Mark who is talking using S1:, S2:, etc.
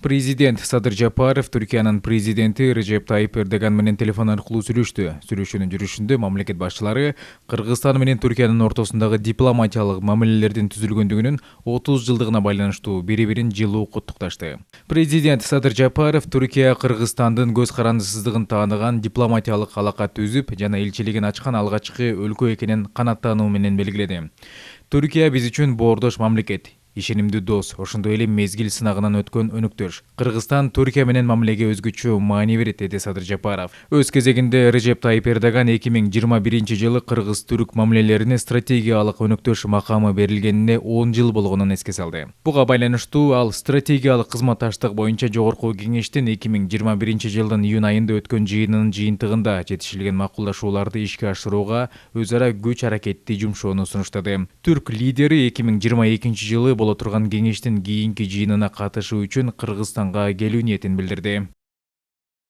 S1: Президент Садыр Жапаров Түркиянын президенти Режеп Тайип Эрдоган менен телефон аркылуу сүйлөштү. Сүйлөшүүнүн жүрүшүндө мамлекет башчылары Кыргызстан менен Түркиянын ортосундагы дипломатиялык мамилелердин түзүлгөндүгүнүн 30 жылдыгына байланыштуу бири-бирин жылуу куттукташты. Президент Садыр Жапаров Түркия Кыргызстандын көз карандысыздыгын тааныган дипломатиялык алака түзүп жана элчилигин ачкан алгачкы өлкө экенин канааттануу менен белгиледи. Түркия биз үчүн боордош мамлекет, ишенимдүү дос, ошондой эле мезгил сынагынан өткөн өнөктөш. Кыргызстан Түркия менен мамилеге өзгөчө маани берет, деди Садыр Жапаров. Өз кезегинде Режеп Тайип Эрдоган 2021-жылы кыргыз-түрк мамилелерине стратегиялык өнөктөш макамы берилгенине 10 жыл болгонун эске салды. Буга байланыштуу ал стратегиялык кызматташтык боюнча жогорку кеңештин 2021-жылдын июнь айында өткөн жыйынынын жыйынтыгында жетишилген макулдашууларды ишке ашырууга өз ара күч аракетти жумшоону сунуштады. Түрк лидери 2022-жылы боло турган кеңештин кийинки жыйынына катышуу үчүн Кыргызстанга келүү ниетин билдирди.